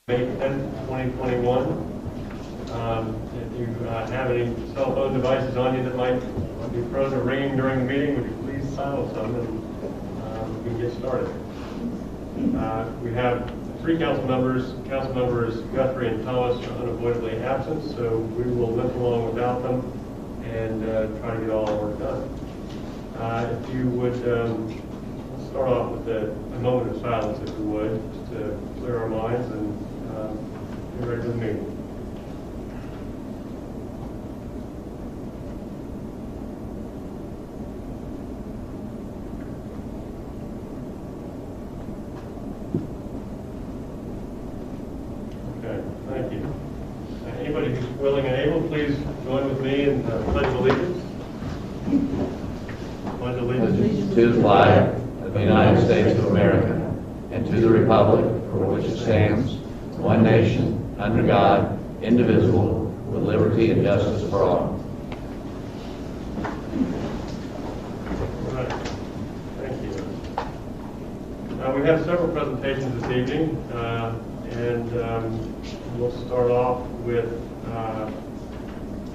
May 10th, 2021. If you have any cell phone devices on you that might be prone to ringing during the meeting, would you please silence them and we can get started. We have three council members. Council members Guthrie and Thomas are unavoidably absent, so we will limp along without them and try to get all our work done. If you would start off with a moment of silence, if you would, just to clear our minds and get ready for the meeting. Okay, thank you. Anybody who's willing and able, please join with me in pledge of allegiance. Pledge allegiance to the flag of the United States of America and to the republic for which it stands, one nation, under God, indivisible, with liberty and justice for all. All right. Thank you. We have several presentations this evening, and we'll start off with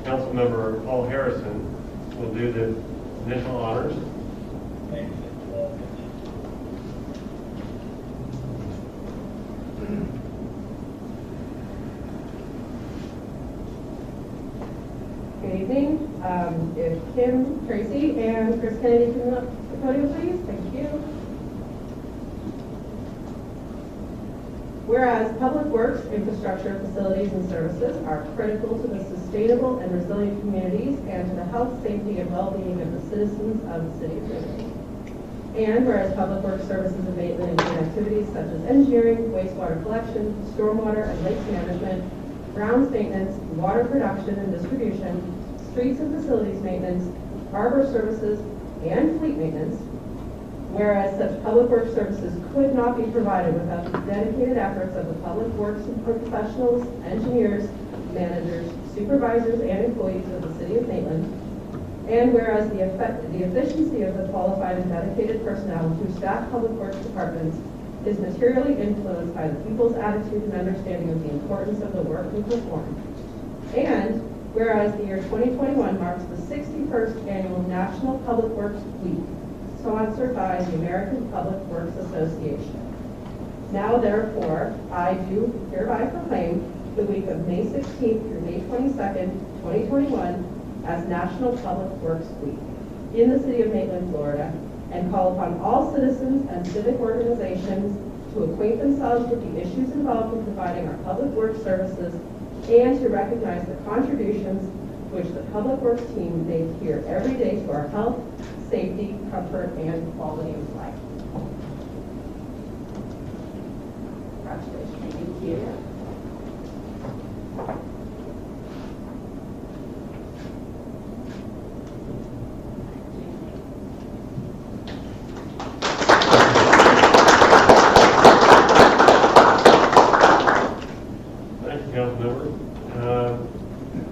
Councilmember Paul Harrison will do the initial honors. Good evening. If Kim, Tracy, and Chris Kennedy can come up to the podium, please. Thank you. Whereas public works, infrastructure, facilities, and services are critical to the sustainable and resilient communities and to the health, safety, and well-being of the citizens of the city of Maitland. And whereas public works services in Maitland include activities such as engineering, wastewater collection, stormwater and lakes management, grounds maintenance, water production and distribution, streets and facilities maintenance, harbor services, and fleet maintenance. Whereas such public works services could not be provided without the dedicated efforts of the public works professionals, engineers, managers, supervisors, and employees of the city of Maitland. And whereas the efficiency of the qualified and dedicated personnel who staff public works departments is materially influenced by the people's attitude and understanding of the importance of the work we perform. And whereas the year 2021 marks the 61st annual National Public Works Week, sponsored by the American Public Works Association. Now, therefore, I do hereby proclaim the week of May 16th through May 22nd, 2021 as National Public Works Week in the city of Maitland, Florida, and call upon all citizens and civic organizations to acquaint themselves with the issues involved in providing our public works services and to recognize the contributions which the public works team makes here every day to our health, safety, comfort, and quality of life. Congratulations. Thank you.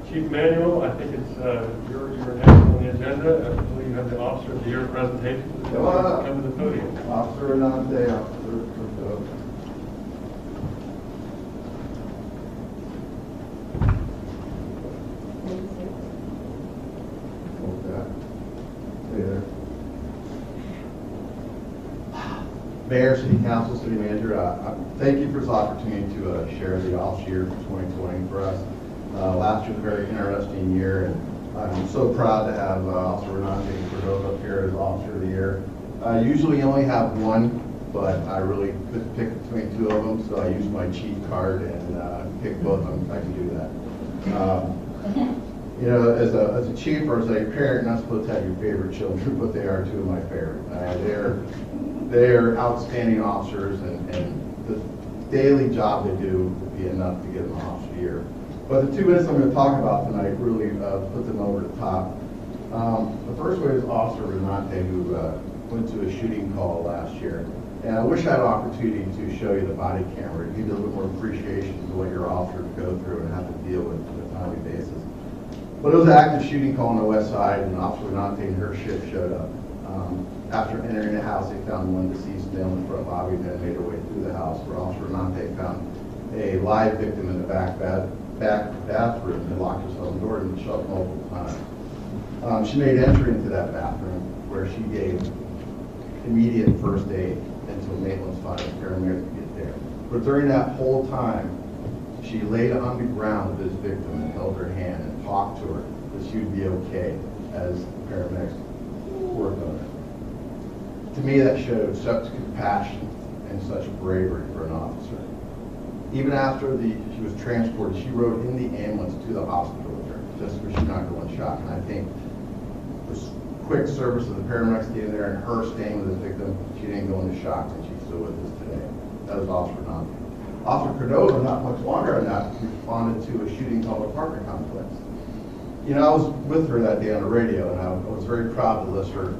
Chief Manuel, I think it's you're next on the agenda. I believe you have the Officer of the Year presentation. Come to the podium. Officer Renante, Mayor, City Council, City Manager, thank you for this opportunity to share the Officer Year for 2020 for us. Last year was a very interesting year, and I'm so proud to have Officer Renante Cordova up here as Officer of the Year. I usually only have one, but I really couldn't pick between two of them, so I used my chief card and picked both of them if I can do that. You know, as a chief or as a parent, you're not supposed to have your favorite children, but they are two of my favorite. They're outstanding officers, and the daily job they do would be enough to give them an Officer of the Year. But the 2 minutes I'm going to talk about tonight really put them over the top. The first one is Officer Renante, who went to a shooting call last year. And I wish I had an opportunity to show you the body camera, to give you a little bit more appreciation to what your officers go through and have to deal with on a timely basis. But it was an active shooting call on the west side, and Officer Renante and her shift showed up. After entering the house, they found one deceased male in the front lobby and then made their way through the house, where Officer Renante found a live victim in the back bathroom and locked herself in the door and shut multiple times. She made entry into that bathroom where she gave immediate first aid until Maitland's paramedics could get there. But during that whole time, she laid on the ground with this victim and held her hand and talked to her that she would be okay as the paramedics worked on her. To me, that showed such compassion and such bravery for an officer. Even after she was transported, she rode in the ambulance to the hospital with her, just so she's not going shock. And I think the quick service of the paramedics getting there and her staying with the victim, she didn't go into shock, and she's still with us today. That was Officer Nandi. Officer Cordova, not much longer than that, responded to a shooting called apartment complex. You know, I was with her that day on the radio, and I was very proud to list her.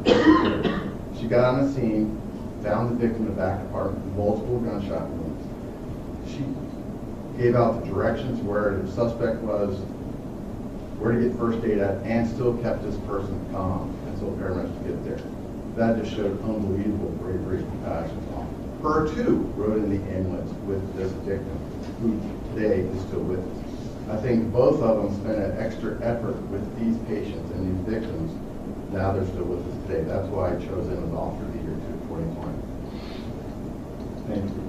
She got on the scene, found the victim in the back apartment, multiple gunshot wounds. She gave out the directions where the suspect was, where to get first aid at, and still kept this person calm until paramedics could get there. That just showed unbelievable bravery and compassion. Her too rode in the ambulance with this victim, who today is still with us. I think both of them spent an extra effort with these patients and these victims. Now they're still with us today. That's why I chose them as Officer of the Year 2020. Thank you.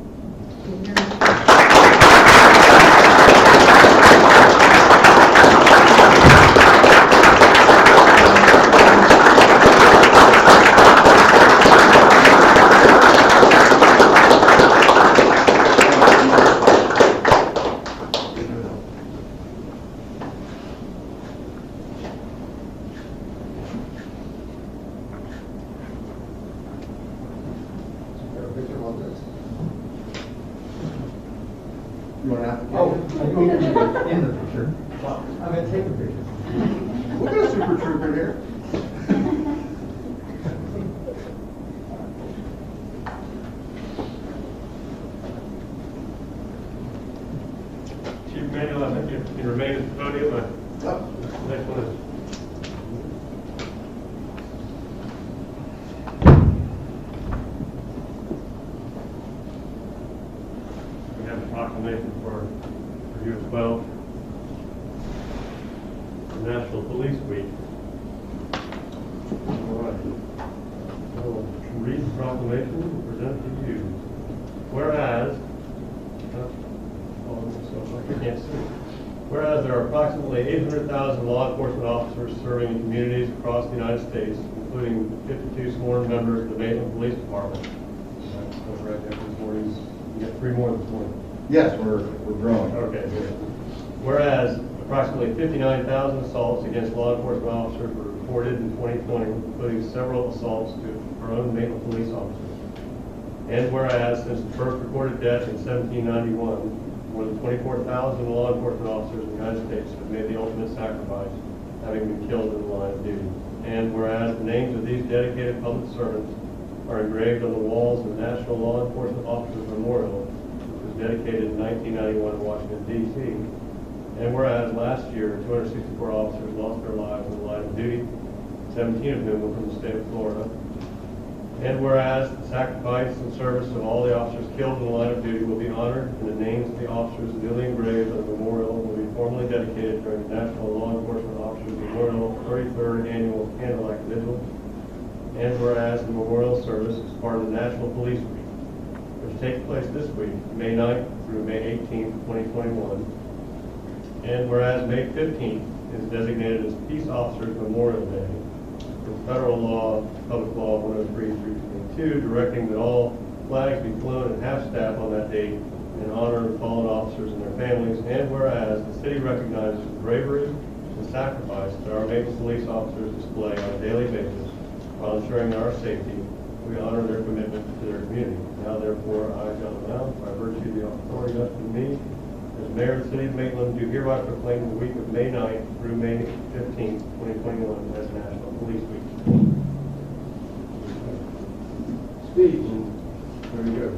You want an application? Oh, I don't want in the picture. I'm going to take a picture. Look at a super trooper here. Chief Manuel, I think you can remain at the podium. Next one is. We have a proclamation for you as well. National Police Week. All right. So, read the proclamation and present it to you. Whereas, I can't see. Whereas there are approximately 800,000 law enforcement officers serving in communities across the United States, including 52 sworn members of the Maitland Police Department. That's right there this morning. You got 3 more this morning. Yes, we're growing. Okay, good. Whereas approximately 59,000 assaults against law enforcement officers were reported in 2020, including several assaults to our own Maitland police officers. And whereas since the first recorded death in 1791, more than 24,000 law enforcement officers in the United States have made the ultimate sacrifice, having been killed in the line of duty. And whereas the names of these dedicated public servants are engraved on the walls of the National Law Enforcement Officers Memorial, which was dedicated in 1991 in Washington, D.C. And whereas last year, 264 officers lost their lives in the line of duty, 17 of whom were from the state of Florida. And whereas the sacrifice and service of all the officers killed in the line of duty will be honored, and the names of the officers newly engraved on the memorial will be formally dedicated during the National Law Enforcement Officers Memorial 33rd Annual Candlelight Vigil. And whereas the memorial service is part of the National Police Week, which takes place this week, May 9th through May 18th, 2021. And whereas May 15th is designated as Peace Officers Memorial Day, with federal law, Public Law 103/322, directing that all flags be flown at half-staff on that date in honor of fallen officers and their families. And whereas the city recognizes the bravery and sacrifice that our Maitland police officers display on a daily basis while ensuring our safety, we honor their commitment to their community. Now, therefore, I, John Maitland, by virtue of the authority vested in me, as Mayor of the City of Maitland, do hereby proclaim the week of May 9th through May 15th, 2021 as National Police Week. Speech. There you go.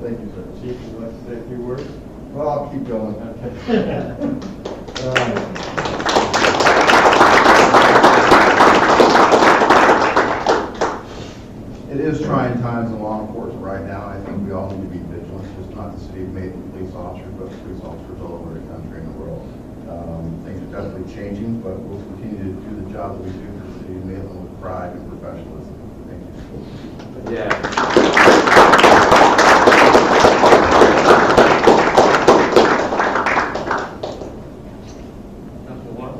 Thank you, sir. Chief, would you like to say a few words? Well, I'll keep going. It is trying times in law enforcement right now. I think we all need to be vigilant, just not the city receive Maitland police officers, but police officers all over the country and the world. Things are definitely changing, but we'll continue to do the job that we do for the city of Maitland with pride and professionalism. Thank you. Yeah. Council Watt?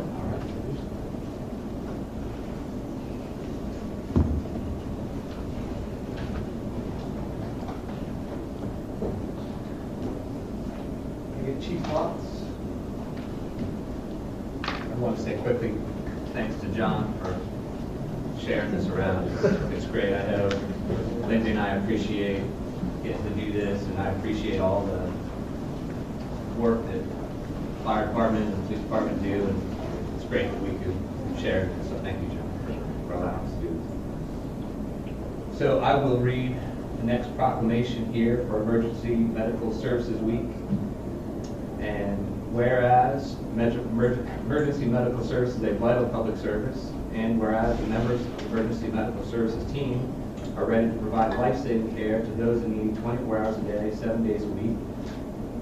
Chief Watts. I want to say quickly, thanks to John for sharing this around. It's great. I know Lindsay and I appreciate getting to do this, and I appreciate all the work that the fire department and the police department do, and it's great that we could share it. So thank you, John, for allowing us to do this. So I will read the next proclamation here for Emergency Medical Services Week. And whereas emergency medical service is a vital public service, and whereas the members of the emergency medical services team are ready to provide life-saving care to those in need 24 hours a day, 7 days a week,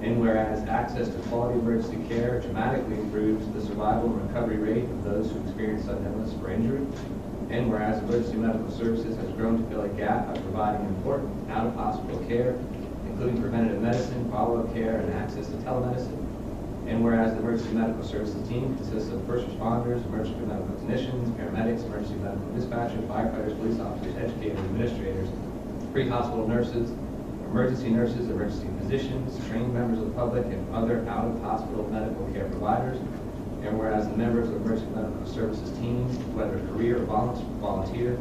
and whereas access to quality emergency care dramatically improves the survival and recovery rate of those who experience sudden illness or injury, and whereas emergency medical services has grown to fill a gap by providing important out-of-hospital care, including preventative medicine, follow-up care, and access to telemedicine. And whereas the emergency medical services team consists of first responders, emergency medical technicians, paramedics, emergency medical dispatchers, firefighters, police officers, educators, administrators, pre-hospital nurses, emergency nurses, emergency physicians, trained members of the public, and other out-of-hospital medical care providers. And whereas the members of the emergency medical services team, whether career or volunteer,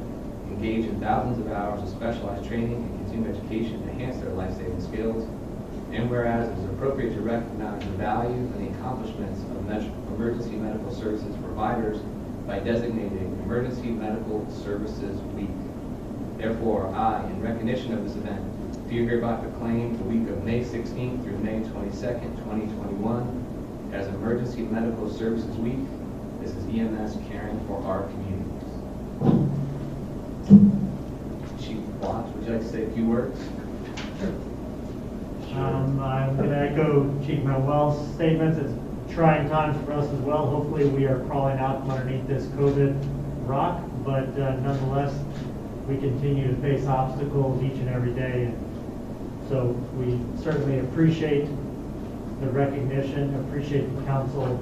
engage in thousands of hours of specialized training and continuing education to enhance their life-saving skills. And whereas it is appropriate to recognize the value and the accomplishments of emergency medical services providers by designating Emergency Medical Services Week. Therefore, I, in recognition of this event, do hereby proclaim the week of May 16th through May 22nd, 2021 as Emergency Medical Services Week. This is EMS caring for our communities. Chief Watts, would you like to say a few words? I'm going to echo Chief Manuel's statements. It's trying times for us as well. Hopefully we are crawling out from underneath this COVID rock, but nonetheless, we continue to face obstacles each and every day. And so we certainly appreciate the recognition, appreciate the council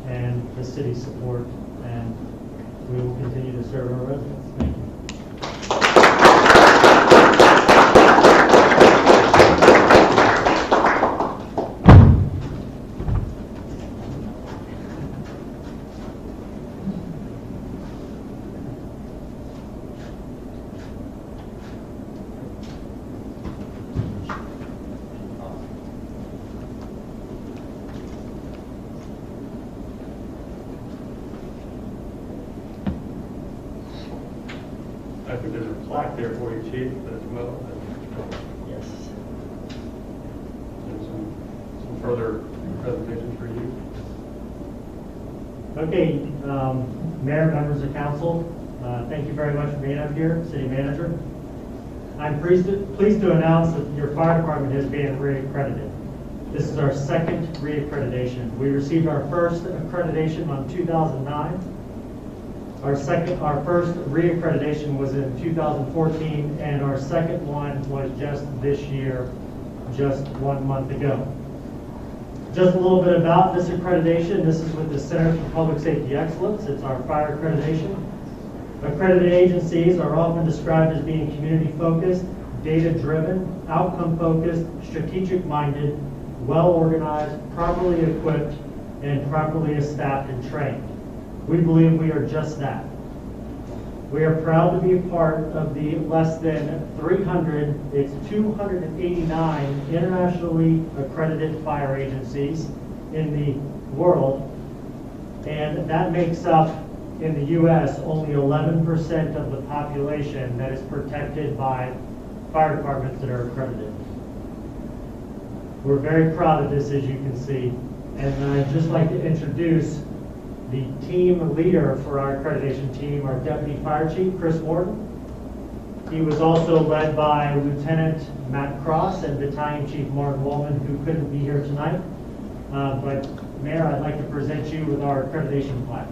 and the city's support, and we will continue to serve our residents. Thank you. I think there's a plaque there for you, Chief, as well. Yes. And some further presentations for you. Okay, Mayor, members of council, thank you very much for being up here, City Manager. I'm pleased to announce that your fire department has been reaccredited. This is our second reaccreditation. We received our first accreditation in 2009. Our first reaccreditation was in 2014, and our second one was just this year, just 1 month ago. Just a little bit about this accreditation. This is with the Center for Public Safety Excellence. It's our fire accreditation. Accredited agencies are often described as being community-focused, data-driven, outcome-focused, strategic-minded, well-organized, properly equipped, and properly staffed and trained. We believe we are just that. We are proud to be a part of the less than 300, it's 289 internationally accredited fire agencies in the world, and that makes up, in the U.S., only 11% of the population that is protected by fire departments that are accredited. We're very proud of this, as you can see, and I'd just like to introduce the team leader for our accreditation team, our Deputy Fire Chief, Chris Morton. He was also led by Lieutenant Matt Cross and Battalion Chief Mark Wallman, who couldn't be here tonight. But Mayor, I'd like to present you with our accreditation plaque.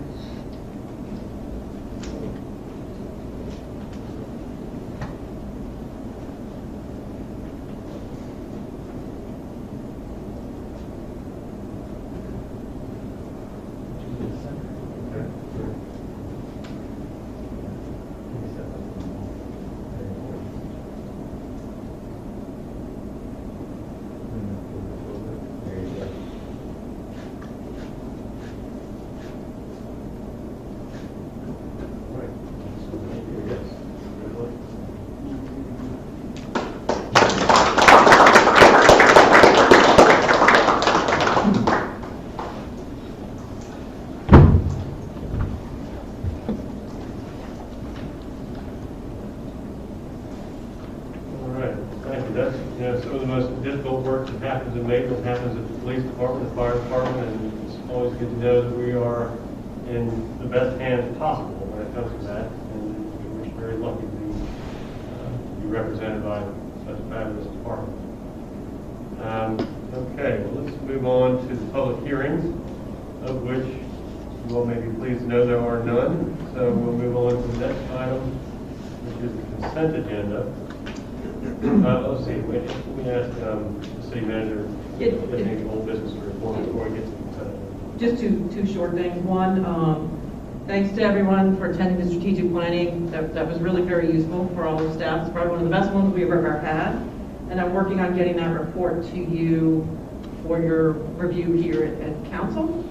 Some of the most difficult work that happens in Maitland happens at the police department, the fire department, and it's always good to know that we are in the best hands possible when it comes to that. And we're very lucky to be represented by such a fabulous department. Okay, well, let's move on to the public hearings, of which you all may be pleased to know there are none. So we'll move on to the next item, which is the consent agenda. Let's see, let me ask the city manager if there's any old business to report before we get to the consent agenda. Just two short things. One, thanks to everyone for attending the strategic planning. That was really very useful for all the staff. It's probably one of the best ones we've ever had. And I'm working on getting that report to you for your review here at council.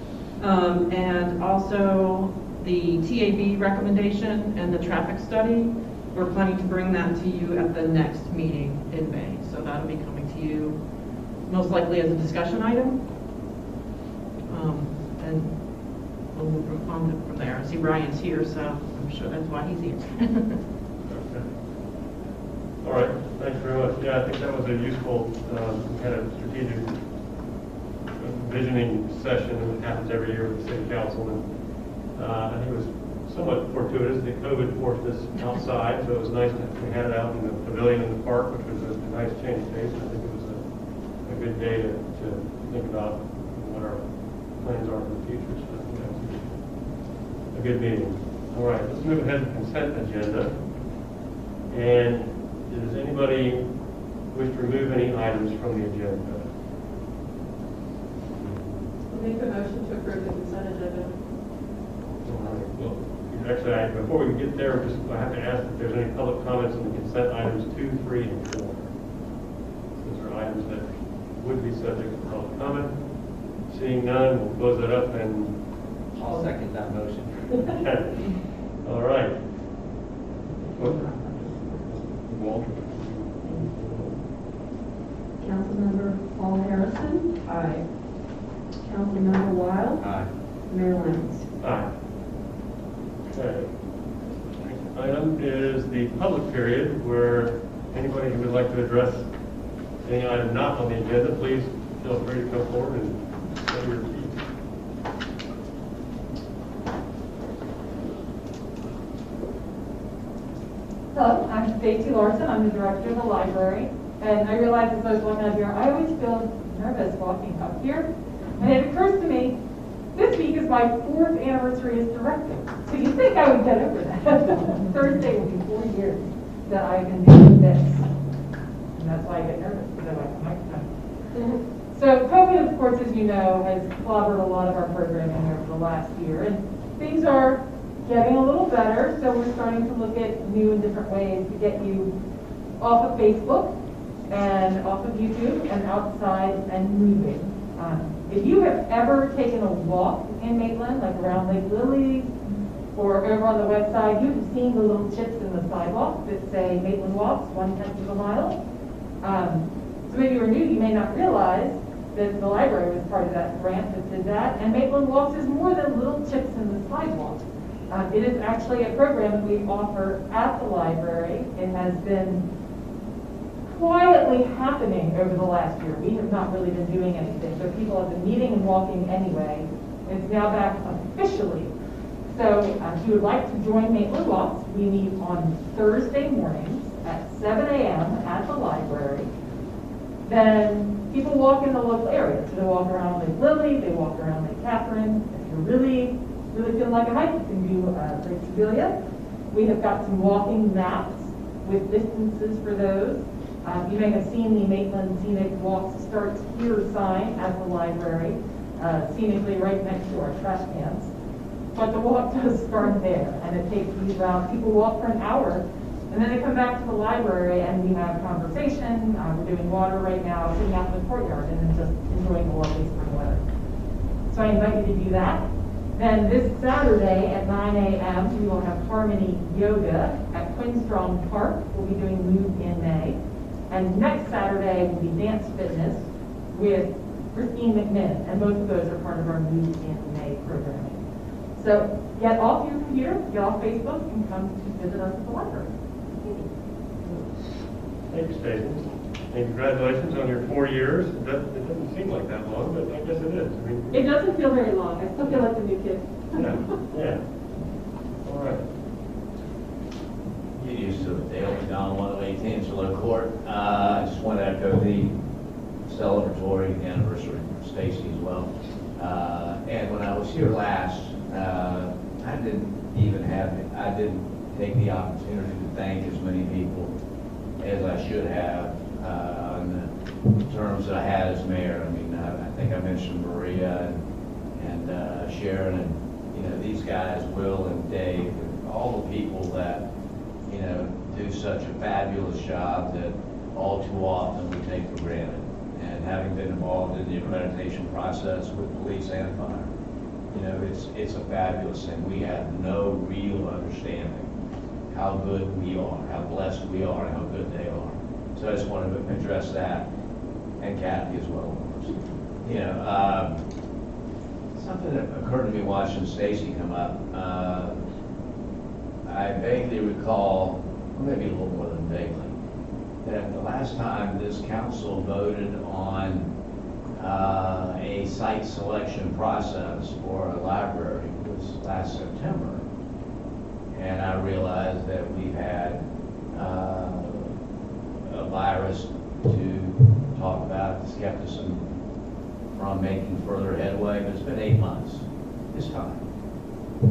And also the TAB recommendation and the traffic study. We're planning to bring that to you at the next meeting in May. So that'll be coming to you most likely as a discussion item. And we'll move on from there. I see Brian's here, so I'm sure that's why he's here. Okay. All right, thanks very much. Yeah, I think that was a useful kind of strategic visioning session that happens every year with the city council. And I think it was somewhat fortuitous that COVID forced us outside, so it was nice that we had it out in the pavilion in the park, which was a nice change of pace. I think it was a good day to think about what our plans are for the future. So I think that was a good meeting. All right, let's move ahead to the consent agenda. And does anybody wish to remove any items from the agenda? Make a motion to approve the consent agenda. All right, well, actually, before we get there, I have to ask if there's any public comments on the consent items 2, 3, and 4. Those are items that would be subject to public comment. Seeing none, we'll close that up and... I'll second that motion. Okay. All right. Walter. Councilmember Paul Harrison. Aye. Councilmember Wild. Aye. Mayor Lenz. Aye. Okay. Next item is the public period, where anybody who would like to address any item not on the agenda, please feel free to come forward and say your piece. Hello, I'm Stacy Larson. I'm the director of the library. And I realized as I was walking up here, I always feel nervous walking up here. And it occurs to me, this week is my 4th anniversary as director. So you think I would get over that. Thursday will be 4 years that I've been doing this. And that's why I get nervous, because I like the microphone. So COVID, of course, as you know, has clobbered a lot of our programming over the last year. And things are getting a little better, so we're starting to look at new and different ways to get you off of Facebook and off of YouTube and outside and moving. If you have ever taken a walk in Maitland, like around Lake Lily or over on the west side, you have seen the little chips in the sidewalk that say Maitland Walks 1/10 of a mile. So maybe you're new, you may not realize that the library was part of that grant that did that, and Maitland Walks is more than little chips in the sidewalk. It is actually a program that we offer at the library. It has been quietly happening over the last year. We have not really been doing anything, so people have been meeting and walking anyway. It's now back officially. So if you would like to join Maitland Walks, we meet on Thursday mornings 7 a.m. at the library. Then people walk in the local area. So they walk around Lake Lily, they walk around Lake Catherine. If you're really feeling like a hike, you can do Lake Sedalia. We have got some walking maps with distances for those. You may have seen the Maitland Scenic Walks Starts Here sign at the library, scenically right next to our trash cans. But the walk does start there, and it takes you around. People walk for an hour, and then they come back to the library, and we have conversation. We're doing water right now, sitting out in the courtyard, and then just enjoying the lovely spring weather. So I invite you to do that. Then this Saturday at 9 a.m., we will have Harmony Yoga at Quinstrong Park. We'll be doing Move in May. And next Saturday will be Dance Fitness with Christine McMinn, and both of those are part of our Move in May programming. So get off your computer, get off Facebook, and come to visit us at the library. Thank you, Stacy. And congratulations on your 4 years. It doesn't seem like that long, but I guess it is. I mean, It doesn't feel very long. I still feel like a new kid. yeah. All right. Get used to it, Dale. Down 108 Angelo Court. I just want to echo the celebratory anniversary for Stacy as well. And when I was here last, I didn't take the opportunity to thank as many people as I should have in the terms that I had as mayor. I mean, I think I mentioned Maria and Sharon, and these guys, Will and Dave, and all the people that do such a fabulous job that all too often we take for granted. And having been involved in the accreditation process with police and fire, it's a fabulous thing. We have no real understanding how good we are, how blessed we are, and how good they are. So I just wanted to address that, and Kathy as well, of course. Something that occurred to me watching Stacy come up. I vaguely recall, or maybe a little more than vaguely, that the last time this council voted on a site selection process for a library was last September. And I realized that we've had a virus to talk about that's kept us from making further headway, but it's been 8 months this time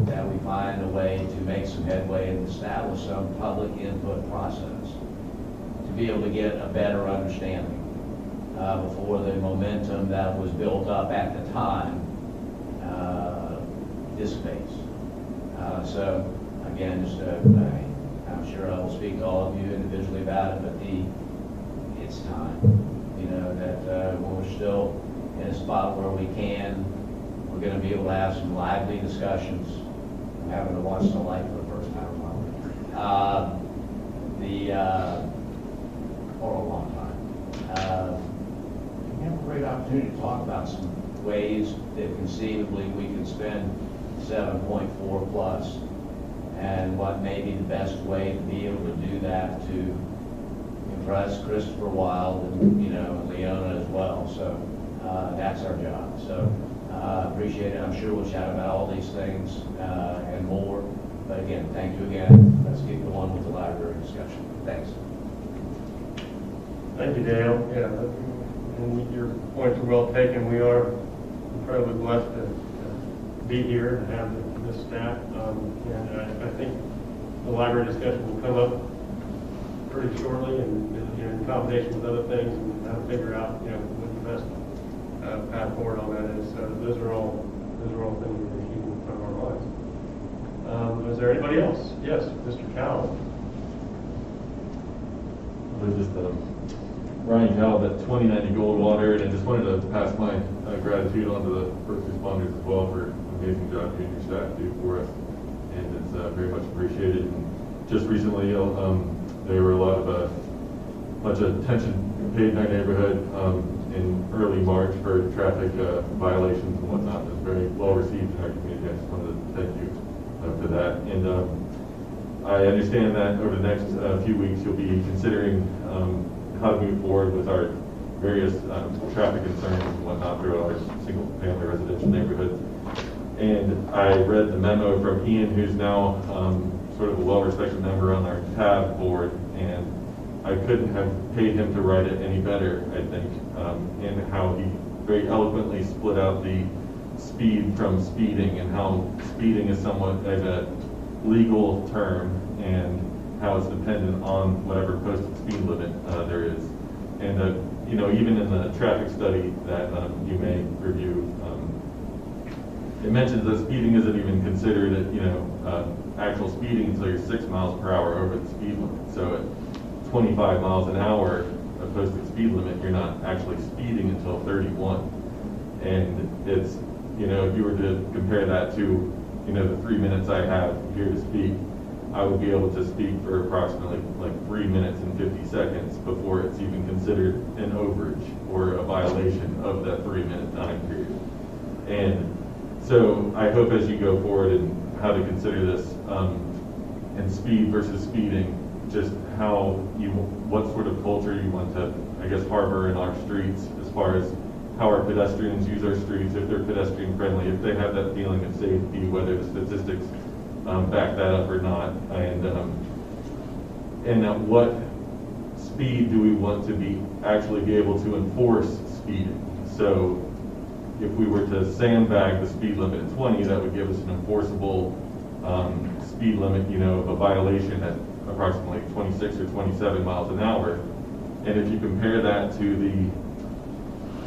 that we find a way to make some headway and establish some public input process to be able to get a better understanding before the momentum that was built up at the time dissipates. So again, just I'm sure I will speak to all of you individually about it, but it's time, that when we're still in a spot where we're going to be able to have some lively discussions. I'm having to watch the light for the first time in my life. For a long time. We have a great opportunity to talk about some ways that conceivably we can spend 7.4 plus, and what may be the best way to be able to do that to impress Christopher Wild and Leona as well. So that's our job. So appreciate it. I'm sure we'll chat about all these things and more. But again, thank you again. Let's keep going with the library discussion. Thanks. Thank you, Dale. Yeah, and your points are well taken. We are incredibly blessed to be here and have this staff. And I think the library discussion will come up pretty shortly, and in combination with other things, and how to figure out what the best path forward on that is. So those are all things we're keeping in front of our minds. Is there anybody else? Yes, Mr. Cowell. Ryan Cowell at 2090 Goldwater, and I just wanted to pass my gratitude on to the first responders as well for an amazing job you and your staff do for us, and it's very much appreciated. And just recently, there were a bunch of attention paid in our neighborhood in early March for traffic violations and whatnot. It was very well received in our community. I just wanted to thank you for that. And I understand that over the next few weeks you'll be considering how to move forward with our various traffic concerns and whatnot throughout our single-family residential neighborhoods. And I read the memo from Ian, who's now sort of a well-respected member on our TAB board, and I couldn't have paid him to write it any better, I think, in how he very eloquently split out the speed from speeding, and how speeding is somewhat of a legal term, and how it's dependent on whatever posted speed limit there is. And you know, even in the traffic study that you may review, it mentions that speeding isn't even considered, you know, actual speeding until you're 6 miles per hour over the speed limit. So at 25 miles an hour, a posted speed limit, you're not actually speeding until 31. And it's, you know, if you were to compare that to, you know, the 3 minutes I have here to speak, I would be able to speak for approximately like 3 minutes and 50 seconds before it's even considered an overage or a violation of that 3 minute time period. And so I hope as you go forward and how to consider this, and speed versus speeding, just how you, what sort of culture you want to, I guess, harbor in our streets, as far as how our pedestrians use our streets, if they're pedestrian friendly, if they have that feeling of safety, whether the statistics back that up or not, and at what speed do we want to actually be able to enforce speeding? So if we were to sandbag the speed limit at 20, that would give us an enforceable speed limit, you know, of a violation at approximately 26 or 27 miles an hour. And if you compare that to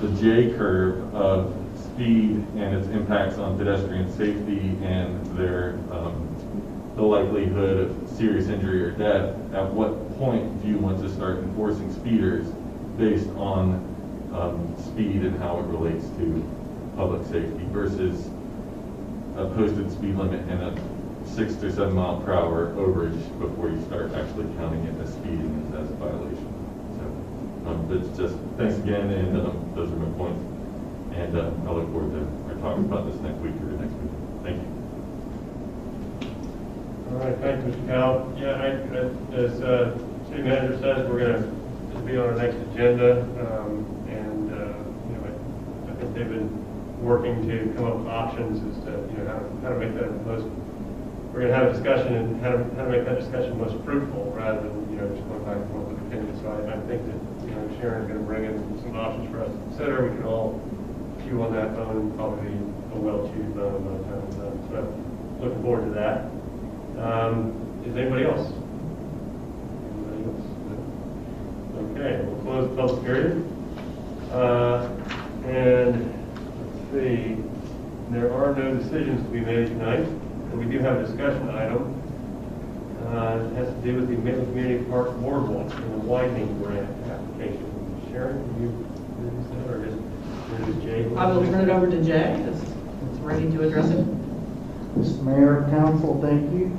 the J curve of speed and its impacts on pedestrian safety and their the likelihood of serious injury or death, at what point do you want to start enforcing speeders based on speed and how it relates to public safety versus a posted speed limit and a 6 to 7 mile per hour overage before you start actually counting it as speeding as a violation? So it's just, thanks again, and those are my points. And I look forward to our talking about this next week or the next week. Thank you. All right, thank you, Mr. Cowell. Yeah, as City Manager says, we're going to be on our next agenda, and you know, I think they've been working to come up with options as to, you know, how to make that most. We're going to have a discussion and how to make that discussion most fruitful rather than, you know, just going back and forth with opinions. So I think that, you know, Sharon's going to bring in some options for us to consider. We can all chew on that bone, and probably a well-chewed bone by the time it's done. So looking forward to that. Is anybody else? Anybody else? No? Okay, we'll close the public hearing. And let's see, there are no decisions to be made tonight, but we do have a discussion item. It has to do with the Maitland Community Park Boardwalk and the widening grant application. Sharon, can you introduce that, or just introduce Jay? I will turn it over to Jay, that's ready to address it. Mr. Mayor, Council, thank you.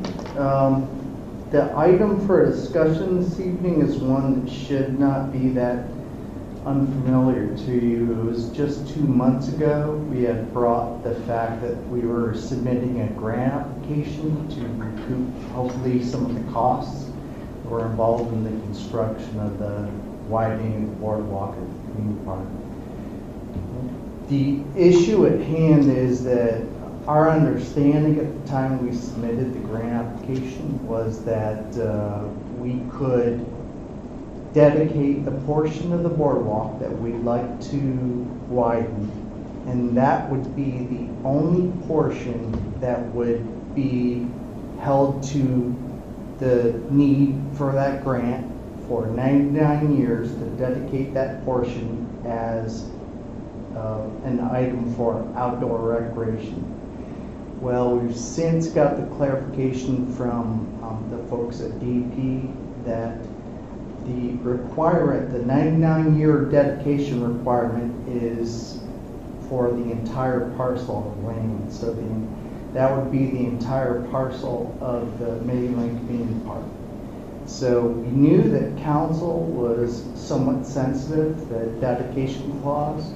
The item for discussion this evening is one that should not be that unfamiliar to you. It was just 2 months ago, we had brought the fact that we were submitting a grant application to recoup hopefully some of the costs that were involved in the construction of the widening of the boardwalk at the community park. The issue at hand is that our understanding at the time we submitted the grant application was that we could dedicate the portion of the boardwalk that we'd like to widen, and that would be the only portion that would be held to the need for that grant for 99 years to dedicate that portion as an item for outdoor recreation. Well, we've since got the clarification from the folks at DEP that the requirement, the 99-year dedication requirement, is for the entire parcel of land. So that would be the entire parcel of the Maitland Community Park. So we knew that council was somewhat sensitive to the dedication clause.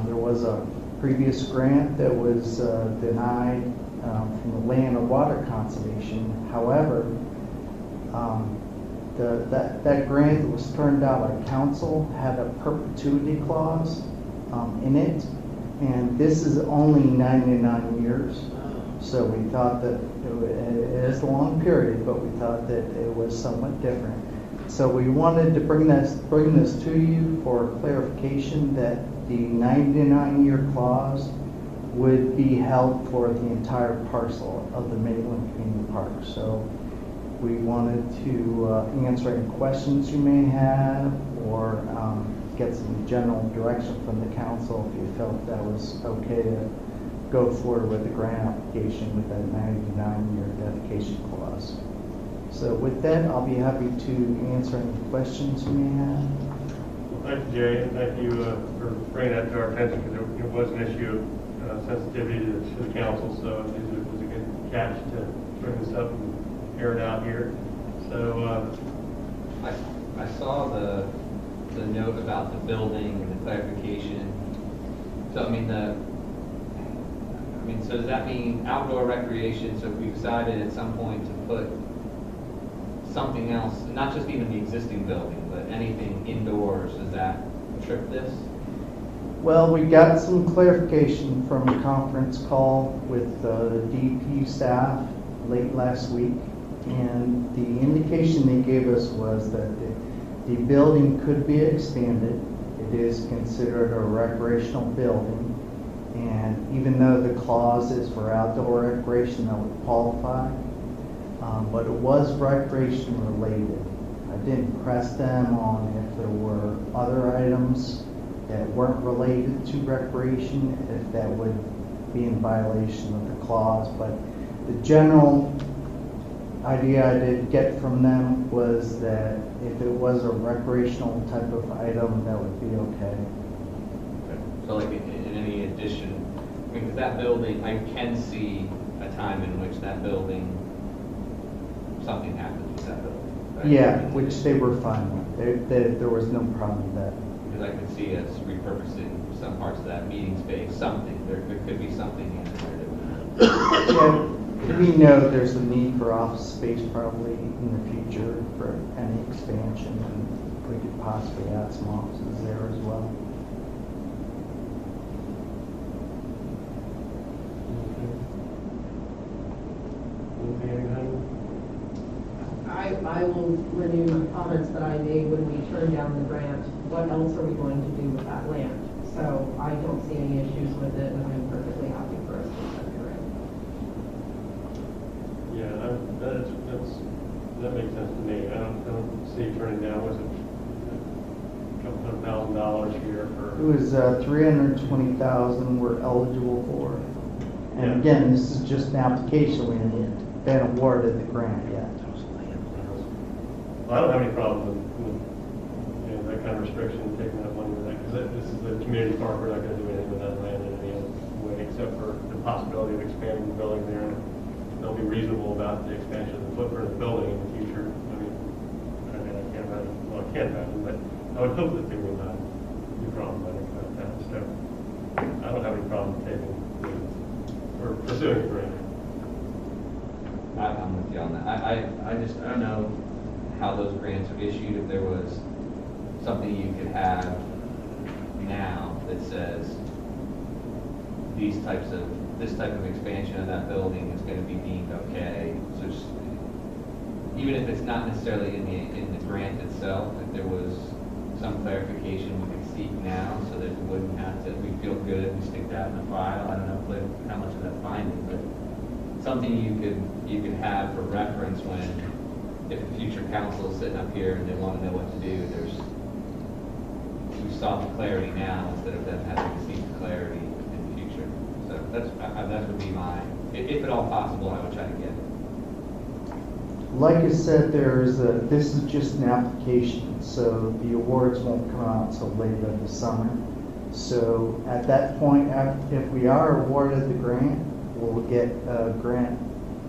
There was a previous grant that was denied from the Land and Water Conservation. However, that grant that was turned down by council had a perpetuity clause in it, and this is only 99 years. So we thought that it is a long period, but we thought that it was somewhat different. So we wanted to bring this to you for clarification that the 99-year clause would be held for the entire parcel of the Maitland Community Park. So we wanted to answer any questions you may have, or get some general direction from the council if you felt that was okay to go forward with the grant application with that 99-year dedication clause. So with that, I'll be happy to answer any questions you may have. Well, thank you, Jay, and thank you for bringing that to our attention, because it was an issue of sensitivity to the council, so it was a good catch to bring this up and air it out here. So I saw the note about the building and the clarification. So so does that mean outdoor recreation? So if we decided at some point to put something else, not just even the existing building, but anything indoors, does that trip this? Well, we got some clarification from a conference call with the DP staff late last week, and the indication they gave us was that the building could be expanded. It is considered a recreational building, and even though the clause is for outdoor recreation, that would qualify, but it was recreation related. I didn't press them on if there were other items that weren't related to recreation, if that would be in violation of the clause, but the general idea I did get from them was that if it was a recreational type of item, that would be okay. So like in any addition, because that building, I can see a time in which that building, something happens with that building. Right? Yeah, which they were fine with. There was no problem with that. Because I could see us repurposing some parts of that meeting space, something, there could be something in there that would. Yeah, we know there's a need for office space probably in the future for any expansion, and we could possibly add some offices there as well. I will renew my comments that I made when we turned down the grant. What else are we going to do with that land? So I don't see any issues with it, and I'm perfectly happy for us to accept the grant. yeah, that makes sense to me. I don't see turning down, was it a couple $100,000 here for? It was $320,000 we're eligible for. And Yeah. again, this is just an application. We haven't been awarded the grant yet. Well, I don't have any problem with that kind of restriction, taking that money with that, because this is the community park. We're not going to do anything with that land in any other way, except for the possibility of expanding the building there. They'll be reasonable about the expansion of the footprint of the building in the future. I can't imagine, well, I can't imagine, but I would hope that they will not be problematic about that. So I don't have any problem taking or pursuing the grant. I'm with you on that. I don't know how those grants are issued, if there was something you could have now that says this type of expansion of that building is going to be deemed okay. So just, even if it's not necessarily in the grant itself, if there was some clarification we could seek now so that we wouldn't have to, we feel good, we stick that in the file. I don't know how much of that finding, but something you could have for reference when, if a future council is sitting up here and they want to know what to do, we sought the clarity now instead of them having to seek clarity in the future. So that would be my, if at all possible, I would try to get it. Like I said, this is just an application, so the awards won't come out until later this summer. So at that point, if we are awarded the grant, we'll get a grant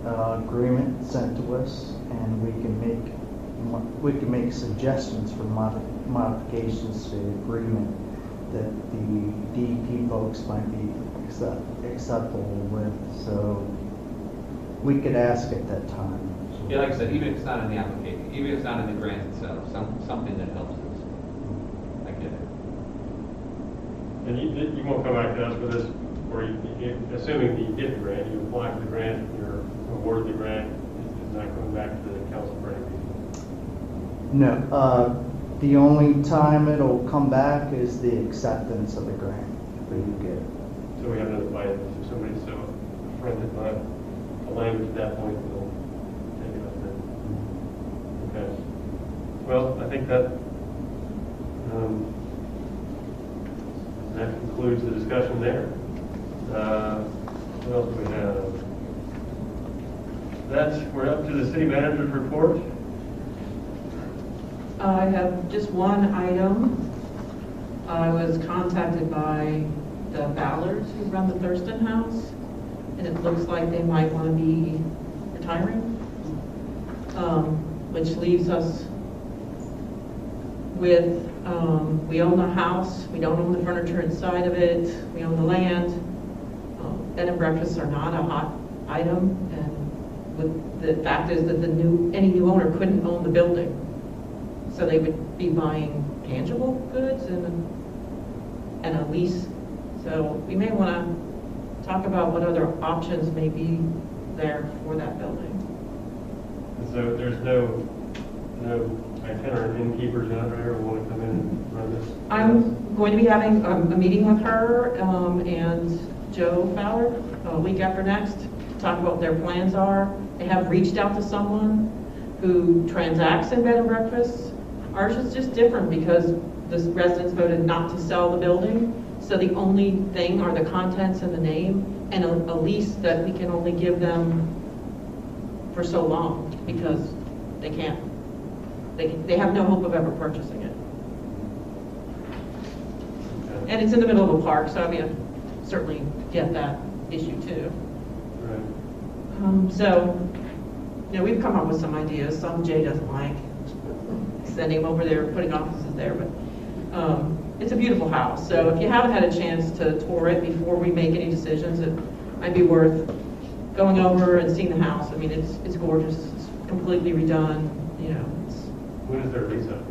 agreement sent to us, and we can make suggestions for modifications to the agreement that the DEP folks might be acceptable with. So we could ask at that time. Yeah, like I said, even if it's not in the application, even if it's not in the grant itself, something that helps us. I get it. And you won't come back to us with this, or assuming that you get the grant, you apply for the grant, you're awarded the grant, it's not coming back to the council for any reason. No, the only time it'll come back is the acceptance of the grant that you get. So we have notified if somebody's so offended by the language at that point, we'll take it up then. Okay. Well, I think that that concludes the discussion there. What else do we have? We're up to the city manager's report. I have just one item. I was contacted by the Ballards who run the Thurston House, and it looks like they might want to be retiring, which leaves us with, we own the house, we don't own the furniture inside of it, we own the land. Bed and breakfasts are not a hot item, and the fact is that any new owner couldn't own the building. So they would be buying tangible goods and a lease. So we may want to talk about what other options may be there for that building. So there's no itinerant innkeepers out there who want to come in and run this? I'm going to be having a meeting with her and Joe Fowler a week after next to talk about what their plans are. They have reached out to someone who transacts in bed and breakfasts. Ours is just different because the residents voted not to sell the building. So the only thing are the contents and the name and a lease that we can only give them for so long because they can't. They have no hope of ever purchasing it. Okay. And it's in the middle of a park, so I mean, I certainly get that issue too. Right. So, we've come up with some ideas. Some Jay doesn't like sending them over there, putting offices there, but it's a beautiful house. So if you haven't had a chance to tour it before we make any decisions, it might be worth going over and seeing the house. I mean, it's gorgeous. It's completely redone. When is their lease up?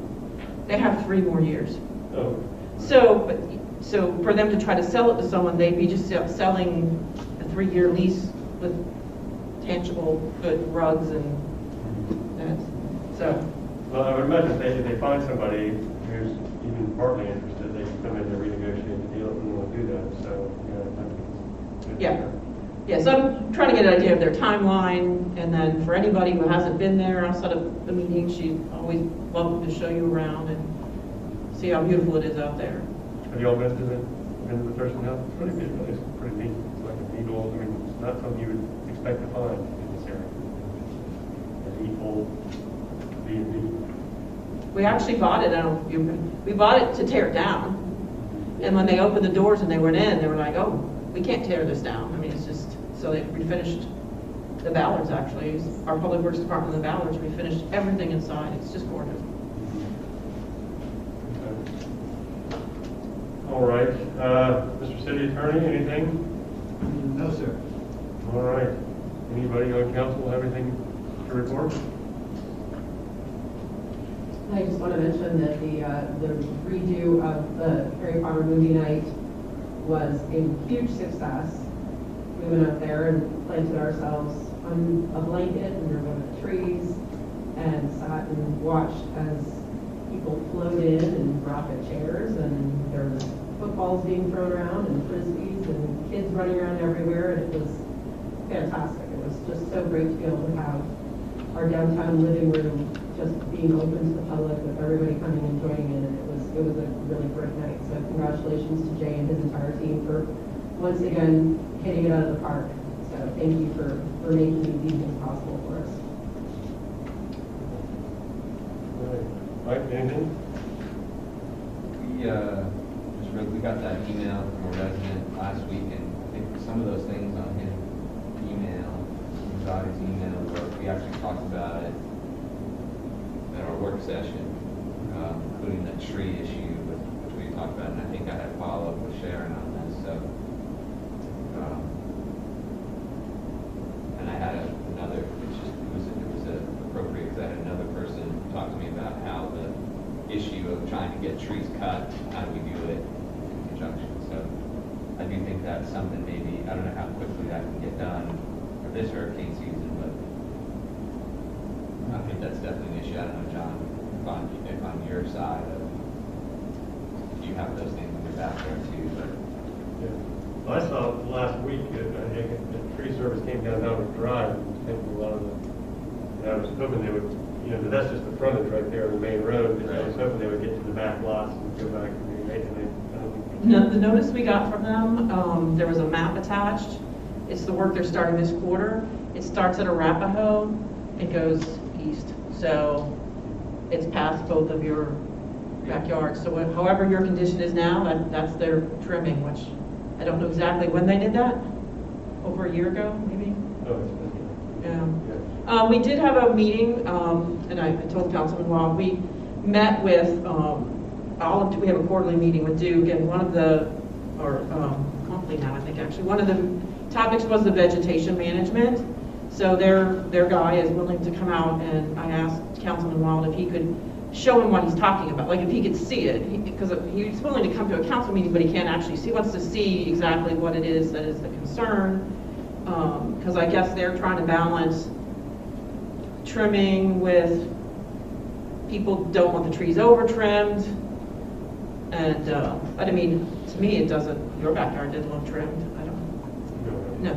They have 3 more years. Oh. So for them to try to sell it to someone, they'd be just selling a 3-year lease with tangible good rugs and that. So. Well, I would imagine if they find somebody who's even partly interested, they can come in and renegotiate the deal and we'll do that. So, Yeah. Yeah, so I'm trying to get an idea of their timeline, and then for anybody who hasn't been there, I'll set up the meeting. She's always welcome to show you around and see how beautiful it is out there. Have you all been to the Thurston House? It's pretty good. It's pretty neat. It's like a neat old, it's not something you would expect to find in this area. An neat old B&B. We actually bought it, we bought it to tear it down. And when they opened the doors and they went in, they were like, oh, we can't tear this down. I mean, it's just, so they refinished the Ballards actually. Our Public Works Department and the Ballards refinished everything inside. It's just gorgeous. Okay. All right. Mr. City Attorney, anything? No, sir. All right. Anybody on council have anything to report? I just want to mention that the redo of the Harry Potter movie night was a huge success. We went up there and planted ourselves on a blanket under one of the trees and sat and watched as people floated and brought their chairs, and there was footballs being thrown around and frisbees and kids running around everywhere, and it was fantastic. It was just so great to be able to have our downtown living room just being open to the public with everybody coming and joining in, and it was a really great night. So congratulations to Jay and his entire team for once again hitting it out of the park. So thank you for making these evenings possible for us. All right. Mike, anything? We got that email from a resident last week, and I think some of those things on his email, Zadi's email, we actually talked about it at our work session, including the tree issue, which we talked about, and I think I had follow-up with Sharon on this. So, and I had another. It was appropriate because I had another person talk to me about how the issue of trying to get trees cut, how do we do it in conjunction. So I do think that's something maybe, I don't know how quickly that can get done for this hurricane season, but I think that's definitely an issue. I don't know, John, if on your side of, you have those things in your backyard too, but. Yeah. Well, I saw last week, I think, the tree service came down Howard Drive, and taking a lot of the, and I was hoping they would, you know, that's just the frontage right there on the main road, and I was hoping they would get to the back lots and go back and I don't think. No, the notice we got from them, there was a map attached. It's the work they're starting this quarter. It starts at Arapahoe, it goes east. So it's past both of your backyards. So however your condition is now, that's their trimming, which I don't know exactly when they did that. Over a year ago, maybe? Oh, it's been, Yeah. We did have a meeting, and I told Councilman Wong, we met with, we have a quarterly meeting with Duke, and one of the, or monthly now, I think actually, one of the topics was the vegetation management. So their guy is willing to come out, and I asked Councilman Wild if he could show him what he's talking about, like if he could see it, because he's willing to come to a council meeting, but he can't actually see, wants to see exactly what it is that is the concern. Because I guess they're trying to balance trimming with, people don't want the trees over trimmed. And, but I mean, to me, it doesn't, your backyard didn't look trimmed, I don't, no.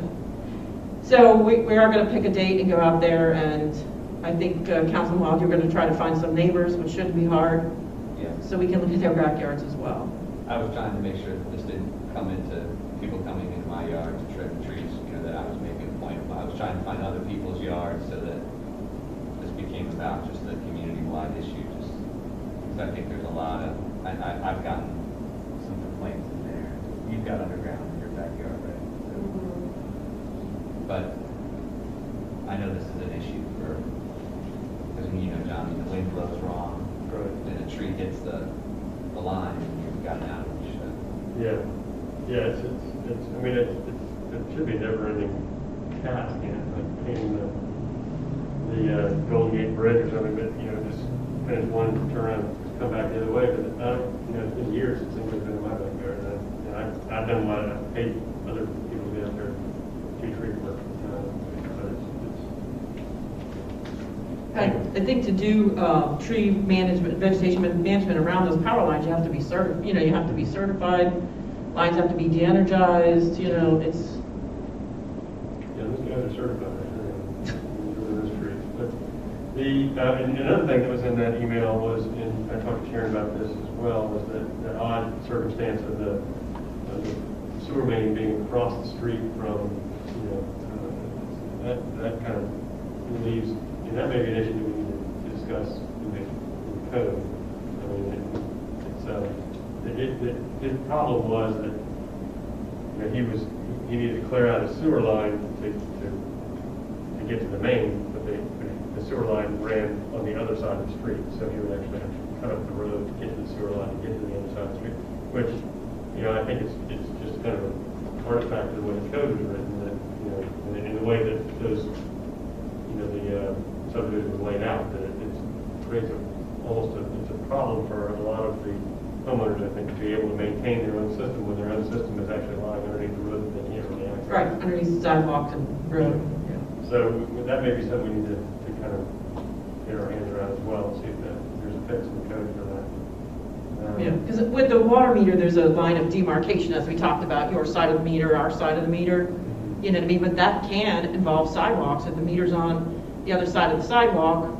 So we are gonna pick a date and go out there, and I think, Councilman Wild, you're gonna try to find some neighbors, which shouldn't be hard, Yeah. so we can look at their backyards as well. I was trying to make sure that this didn't come into people coming into my yard to trim trees, you know, that I was making a point of. I was trying to find other people's yards so that this became about just a community-wide issue, just, because I think there's a lot of, I've gotten some complaints in there. You've got underground in your backyard, right? So, but I know this is an issue for, because you know, John, the wind blows wrong, and a tree hits the line, and you've got an outage. So. Yeah, it's, I mean, it should be never-ending task, you know, like painting the Golden Gate Bridge or something, but, you know, just finish one, turn around, come back the other way, but, you know, it's been years since anybody's been in my backyard, and I've done what I paid other people to be out there, do tree work, but I think to do tree management, vegetation management around those power lines, you have to be certified. You know, you have to be certified. Lines have to be de-energized. You know, it's. yeah, those guys are certified, doing those trees. But and another thing that was in that email was, and I talked to Sharon about this as well, was that odd circumstance of the sewer main being across the street from, you know, that kind of leaves. And that may be an issue that we need to discuss in the code. I mean, his problem was that, you know, he needed to clear out a sewer line to get to the main, but the sewer line ran on the other side of the street, so he would actually have to cut up the road to get to the sewer line to get to the other side of the street, which, you know, I think it's just kind of an artifact of the way the code is written, that, you know, in the way that those, you know, the subdivision was laid out, that it creates it's a problem for a lot of the homeowners, I think, to be able to maintain their own system when their own system is actually lying underneath the road that they can't really access. Right, underneath the sidewalks and road. Yeah. So that may be something we need to kind of get our hands around as well, see if there's a fix in the code for that. Yeah, because with the water meter, there's a line of demarcation, as we talked about, your side of the meter, our side of the meter. You know what I mean? But that can involve sidewalks. If the meter's on the other side of the sidewalk,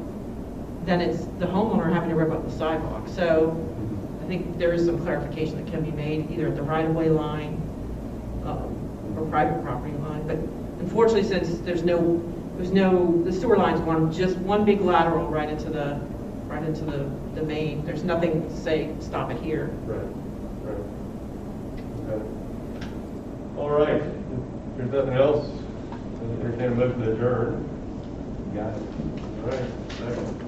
then it's the homeowner having to rip up the sidewalk. So I think there is some clarification that can be made, either at the right-of-way line or private property line. But unfortunately, since the sewer line's just one big lateral right into the main. There's nothing to say stop it here. Right. Okay. All right. If there's nothing else, I'll entertain a motion to adjourn. Got it. All right. Second.